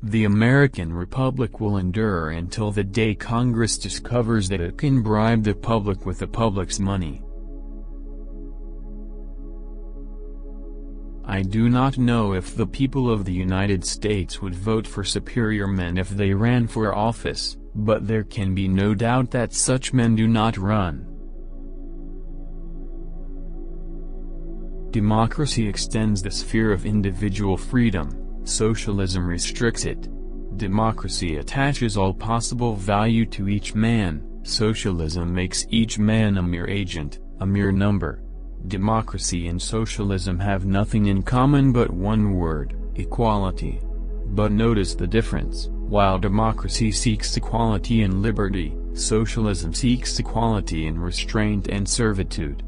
The American Republic will endure until the day Congress discovers that it can bribe the public with the public's money. I do not know if the people of the United States would vote for superior men if they ran for office, but there can be no doubt that such men do not run. Democracy extends the sphere of individual freedom, socialism restricts it. Democracy attaches all possible value to each man, socialism makes each man a mere agent, a mere number. Democracy and socialism have nothing in common but one word: equality. But notice the difference: while democracy seeks equality and liberty, socialism seeks equality in restraint and servitude.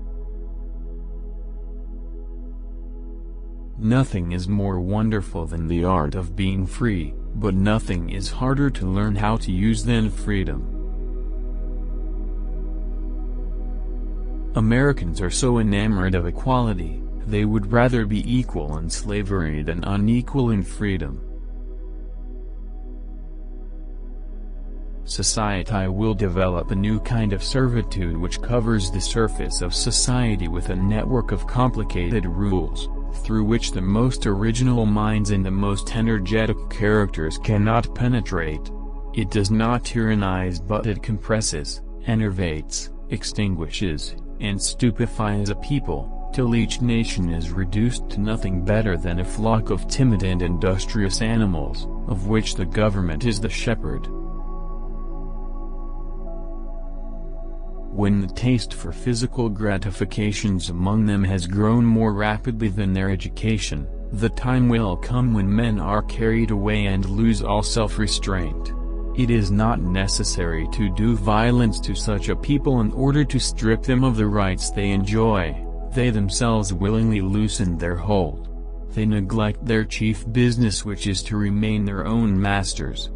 Nothing is more wonderful than the art of being free, but nothing is harder to learn how to use than freedom. Americans are so enamored of equality, they would rather be equal in slavery than unequal in freedom. Society will develop a new kind of servitude which covers the surface of society with a network of complicated rules, through which the most original minds and the most energetic characters cannot penetrate. It does not tyrannize, but it compresses, enervates, extinguishes, and stupefies a people, till each nation is reduced to nothing better than a flock of timid and industrious animals, of which the government is the shepherd. When the taste for physical gratifications among them has grown more rapidly than their education, the time will come when men are carried away and lose all self-restraint. It is not necessary to do violence to such a people in order to strip them of the rights they enjoy. They themselves willingly loosen their hold. They neglect their chief business, which is to remain their own masters.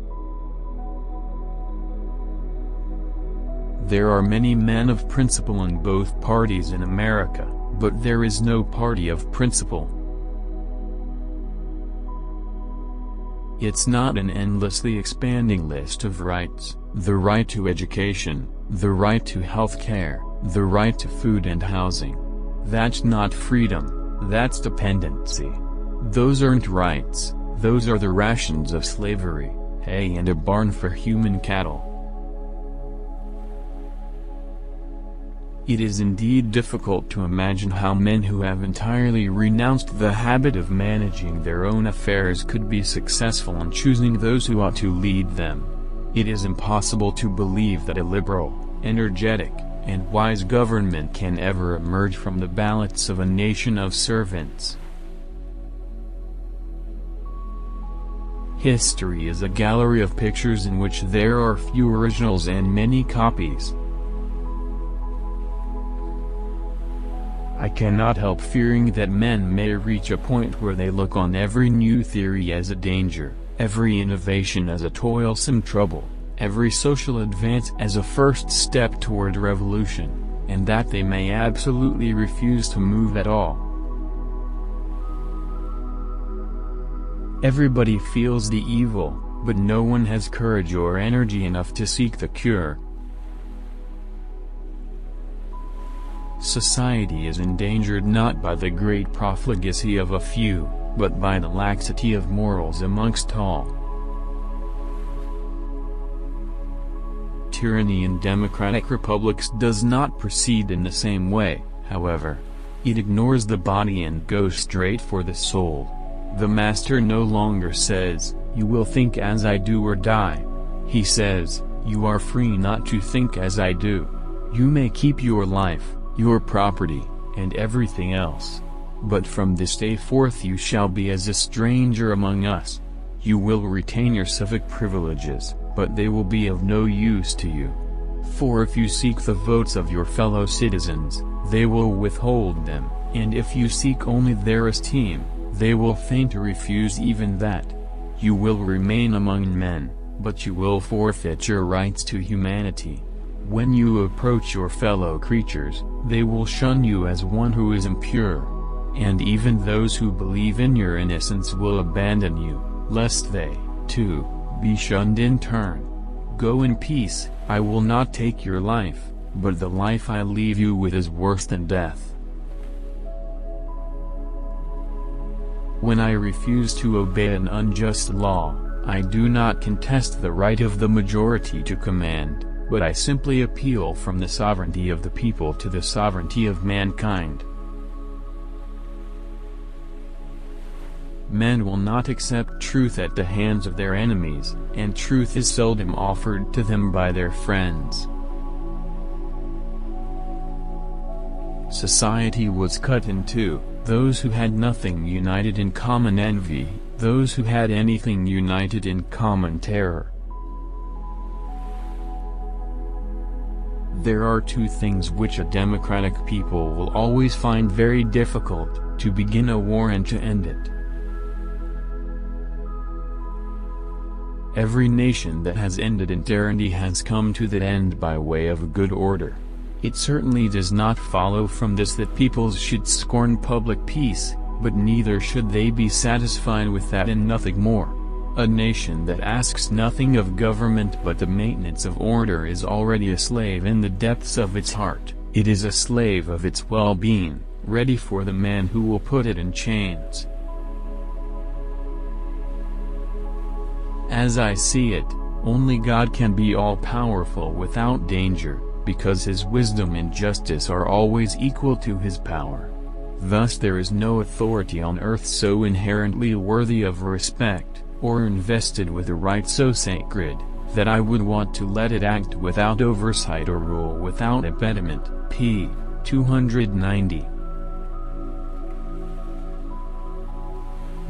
There are many men of principle in both parties in America, but there is no party of principle. It's not an endlessly expanding list of rights: the right to education, the right to health care, the right to food and housing. That's not freedom, that's dependency. Those aren't rights, those are the rations of slavery, hay and a barn for human cattle. It is indeed difficult to imagine how men who have entirely renounced the habit of managing their own affairs could be successful in choosing those who ought to lead them. It is impossible to believe that a liberal, energetic, and wise government can ever emerge from the ballots of a nation of servants. History is a gallery of pictures in which there are few originals and many copies. I cannot help fearing that men may reach a point where they look on every new theory as a danger, every innovation as a toilsome trouble, every social advance as a first step toward revolution, and that they may absolutely refuse to move at all. Everybody feels the evil, but no one has courage or energy enough to seek the cure. Society is endangered not by the great profligacy of a few, but by the laxity of morals amongst all. Tyranny in democratic republics does not proceed in the same way, however. It ignores the body and goes straight for the soul. The master no longer says, "You will think as I do or die." He says, "You are free not to think as I do. You may keep your life, your property, and everything else. But from this day forth you shall be as a stranger among us. You will retain your civic privileges, but they will be of no use to you. For if you seek the votes of your fellow citizens, they will withhold them, and if you seek only their esteem, they will feign to refuse even that. You will remain among men, but you will forfeit your rights to humanity. When you approach your fellow creatures, they will shun you as one who is impure. And even those who believe in your innocence will abandon you, lest they, 2. Be shunned in turn. Go in peace, I will not take your life, but the life I leave you with is worse than death. When I refuse to obey an unjust law, I do not contest the right of the majority to command, but I simply appeal from the sovereignty of the people to the sovereignty of mankind. Men will not accept truth at the hands of their enemies, and truth is seldom offered to them by their friends. Society was cut in two, those who had nothing united in common envy, those who had anything united in common terror. There are two things which a democratic people will always find very difficult: to begin a war and to end it. Every nation that has ended in tyranny has come to that end by way of a good order. It certainly does not follow from this that peoples should scorn public peace, but neither should they be satisfied with that and nothing more. A nation that asks nothing of government but the maintenance of order is already a slave in the depths of its heart. It is a slave of its well-being, ready for the man who will put it in chains. As I see it, only God can be all-powerful without danger, because his wisdom and justice are always equal to his power. Thus there is no authority on earth so inherently worthy of respect, or invested with a right so sacred, that I would want to let it act without oversight or rule without impediment. p. 290.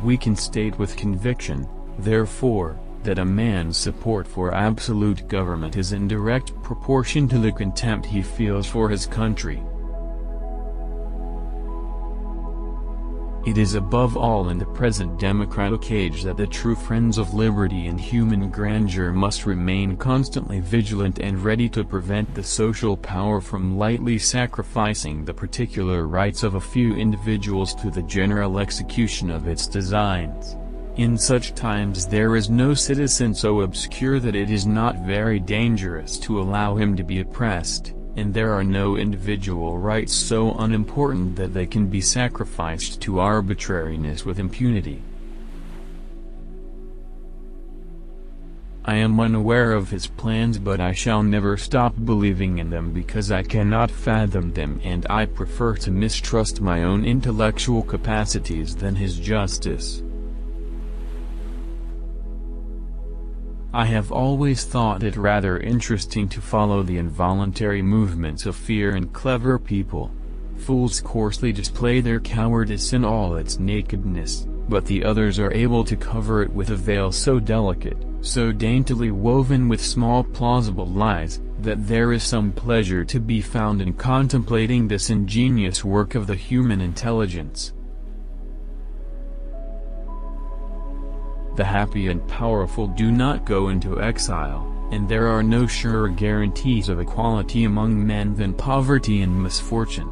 We can state with conviction, therefore, that a man's support for absolute government is in direct proportion to the contempt he feels for his country. It is above all in the present democratic age that the true friends of liberty and human grandeur must remain constantly vigilant and ready to prevent the social power from lightly sacrificing the particular rights of a few individuals to the general execution of its designs. In such times there is no citizen so obscure that it is not very dangerous to allow him to be oppressed, and there are no individual rights so unimportant that they can be sacrificed to arbitrariness with impunity. I am unaware of his plans, but I shall never stop believing in them because I cannot fathom them, and I prefer to mistrust my own intellectual capacities than his justice. I have always thought it rather interesting to follow the involuntary movements of fear in clever people. Fools coarsely display their cowardice in all its nakedness, but the others are able to cover it with a veil so delicate, so daintily woven with small plausible lies, that there is some pleasure to be found in contemplating this ingenious work of the human intelligence. The happy and powerful do not go into exile, and there are no surer guarantees of equality among men than poverty and misfortune.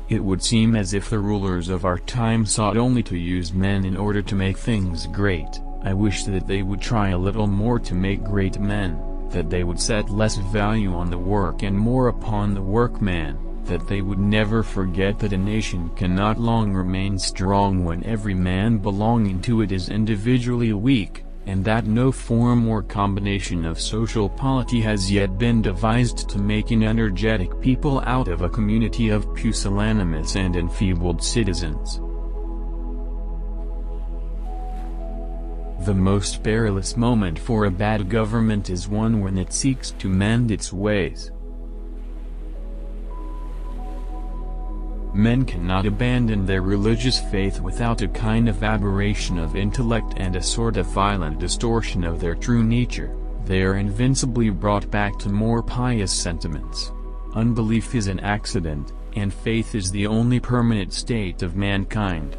It would seem as if the rulers of our time sought only to use men in order to make things great. I wish that they would try a little more to make great men, that they would set less value on the work and more upon the workman, that they would never forget that a nation cannot long remain strong when every man belonging to it is individually weak, and that no form or combination of social polity has yet been devised to make an energetic people out of a community of pusillanimous and enfeebled citizens. The most perilous moment for a bad government is one when it seeks to mend its ways. Men cannot abandon their religious faith without a kind of aberration of intellect and a sort of violent distortion of their true nature. They are invincibly brought back to more pious sentiments. Unbelief is an accident, and faith is the only permanent state of mankind.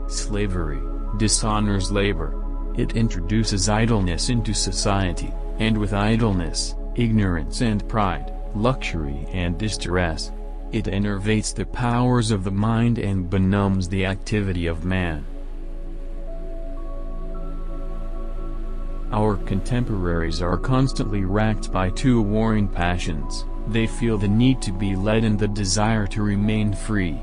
Slavery dishonors labor. It introduces idleness into society, and with idleness, ignorance and pride, luxury and distress. It enervates the powers of the mind and benumbs the activity of man. Our contemporaries are constantly racked by two warring passions. They feel the need to be led and the desire to remain free.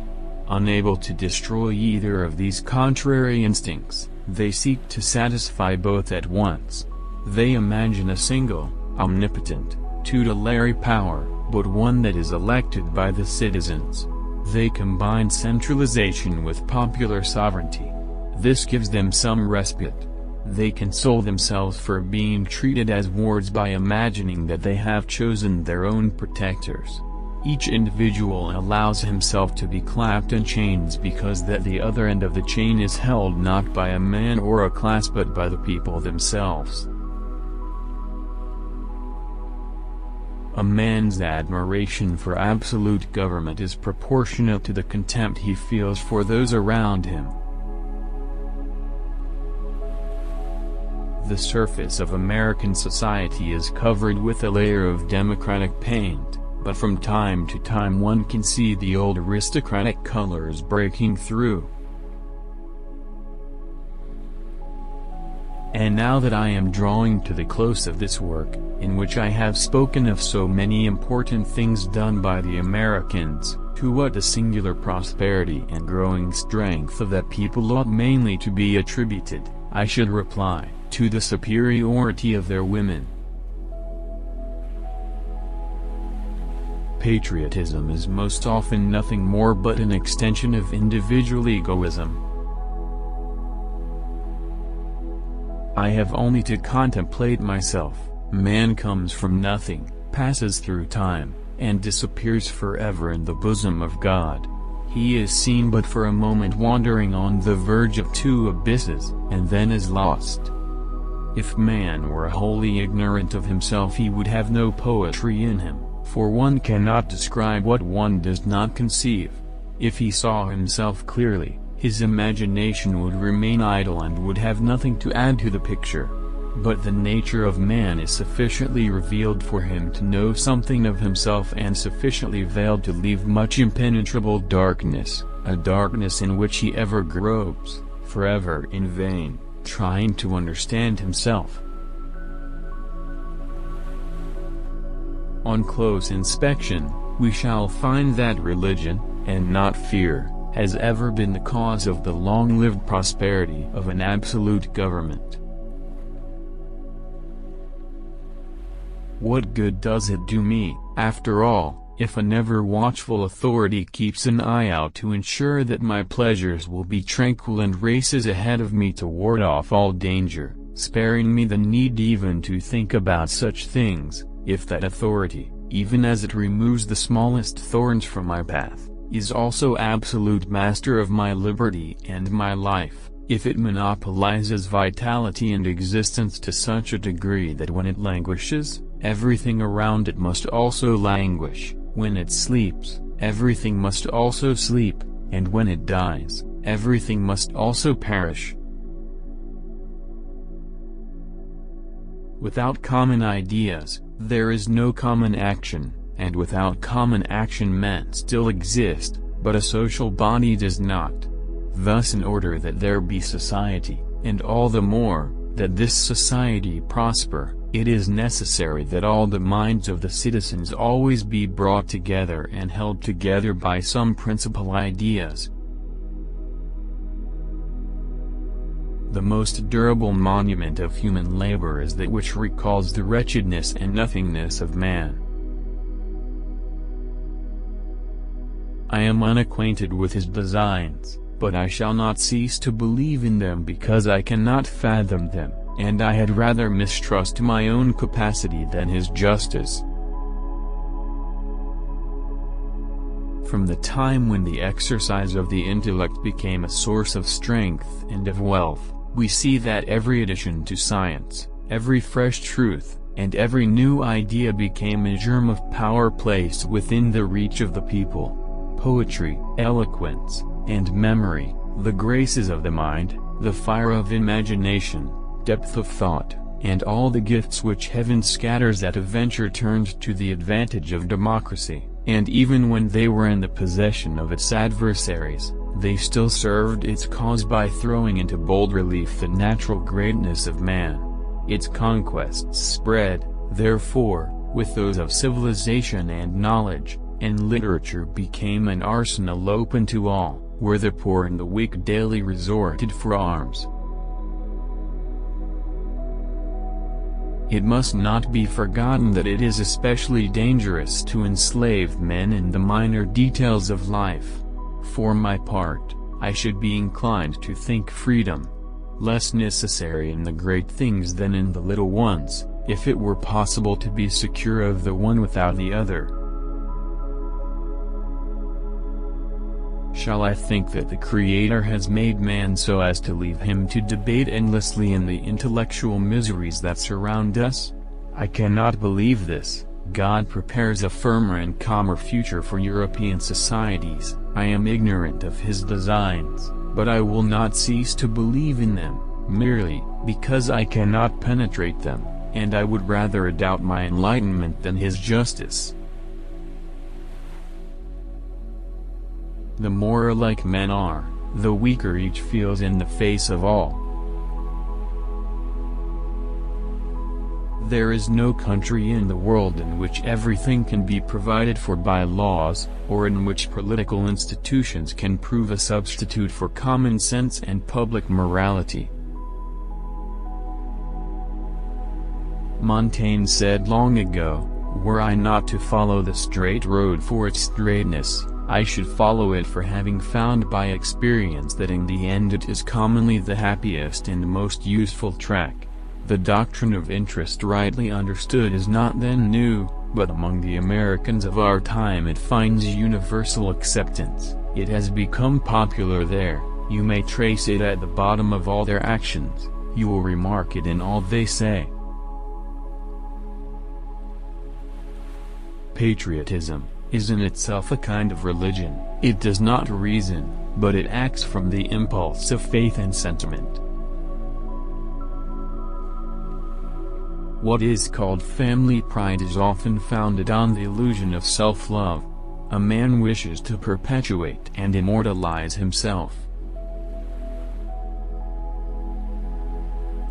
Unable to destroy either of these contrary instincts, they seek to satisfy both at once. They imagine a single, omnipotent, tutelary power, but one that is elected by the citizens. They combine centralization with popular sovereignty. This gives them some respite. They console themselves for being treated as wards by imagining that they have chosen their own protectors. Each individual allows himself to be clapped in chains because that the other end of the chain is held not by a man or a class but by the people themselves. A man's admiration for absolute government is proportionate to the contempt he feels for those around him. The surface of American society is covered with a layer of democratic paint, but from time to time one can see the old aristocratic colors breaking through. And now that I am drawing to the close of this work, in which I have spoken of so many important things done by the Americans, to what the singular prosperity and growing strength of that people ought mainly to be attributed, I should reply, to the superiority of their women. Patriotism is most often nothing more but an extension of individual egoism. I have only to contemplate myself. Man comes from nothing, passes through time, and disappears forever in the bosom of God. He is seen but for a moment wandering on the verge of two abysses, and then is lost. If man were wholly ignorant of himself he would have no poetry in him, for one cannot describe what one does not conceive. If he saw himself clearly, his imagination would remain idle and would have nothing to add to the picture. But the nature of man is sufficiently revealed for him to know something of himself and sufficiently veiled to leave much impenetrable darkness, a darkness in which he ever gropes, forever in vain, trying to understand himself. On close inspection, we shall find that religion, and not fear, has ever been the cause of the long-lived prosperity of an absolute government. What good does it do me, after all, if a never-watchful authority keeps an eye out to ensure that my pleasures will be tranquil and races ahead of me to ward off all danger, sparing me the need even to think about such things, if that authority, even as it removes the smallest thorns from my path, is also absolute master of my liberty and my life, if it monopolizes vitality and existence to such a degree that when it languishes, everything around it must also languish, when it sleeps, everything must also sleep, and when it dies, everything must also perish. Without common ideas, there is no common action, and without common action men still exist, but a social body does not. Thus in order that there be society, and all the more, that this society prosper, it is necessary that all the minds of the citizens always be brought together and held together by some principal ideas. The most durable monument of human labor is that which recalls the wretchedness and nothingness of man. I am unacquainted with his designs, but I shall not cease to believe in them because I cannot fathom them, and I had rather mistrust my own capacity than his justice. From the time when the exercise of the intellect became a source of strength and of wealth, we see that every addition to science, every fresh truth, and every new idea became a germ of power placed within the reach of the people. Poetry, eloquence, and memory, the graces of the mind, the fire of imagination, depth of thought, and all the gifts which heaven scatters at a venture turned to the advantage of democracy. and even when they were in the possession of its adversaries, they still served its cause by throwing into bold relief the natural greatness of man. Its conquests spread, therefore, with those of civilization and knowledge, and literature became an arsenal open to all, where the poor and the weak daily resorted for arms. It must not be forgotten that it is especially dangerous to enslave men in the minor details of life. For my part, I should be inclined to think freedom less necessary in the great things than in the little ones, if it were possible to be secure of the one without the other. Shall I think that the Creator has made man so as to leave him to debate endlessly in the intellectual miseries that surround us? I cannot believe this. God prepares a firmer and calmer future for European societies. I am ignorant of his designs, but I will not cease to believe in them, merely because I cannot penetrate them, and I would rather doubt my enlightenment than his justice. The more alike men are, the weaker each feels in the face of all. There is no country in the world in which everything can be provided for by laws, or in which political institutions can prove a substitute for common sense and public morality. Montaigne said long ago, "Were I not to follow the straight road for its straightness, I should follow it for having found by experience that in the end it is commonly the happiest and most useful track." The doctrine of interest rightly understood is not then new, but among the Americans of our time it finds universal acceptance. It has become popular there. You may trace it at the bottom of all their actions, you will remark it in all they say. Patriotism is in itself a kind of religion. It does not reason, but it acts from the impulse of faith and sentiment. What is called family pride is often founded on the illusion of self-love. A man wishes to perpetuate and immortalize himself.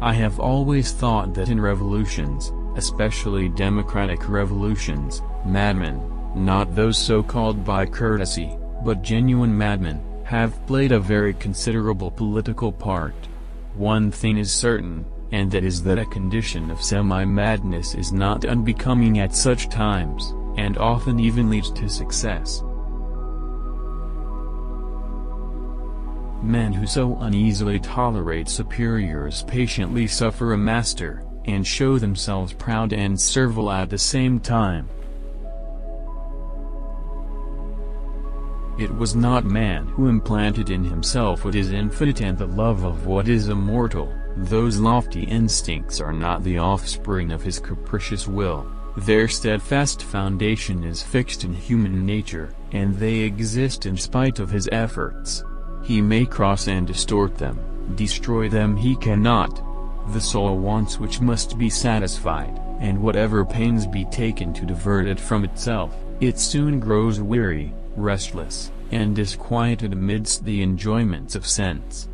I have always thought that in revolutions, especially democratic revolutions, madmen, not those so-called by courtesy, but genuine madmen, have played a very considerable political part. One thing is certain, and that is that a condition of semi-madness is not unbecoming at such times, and often even leads to success. Men who so uneasily tolerate superiors patiently suffer a master, and show themselves proud and servile at the same time. It was not man who implanted in himself what is infinite and the love of what is immortal. Those lofty instincts are not the offspring of his capricious will. Their steadfast foundation is fixed in human nature, and they exist in spite of his efforts. He may cross and distort them, destroy them he cannot. The soul wants which must be satisfied, and whatever pains be taken to divert it from itself, it soon grows weary, restless, and disquieted amidst the enjoyments of sense.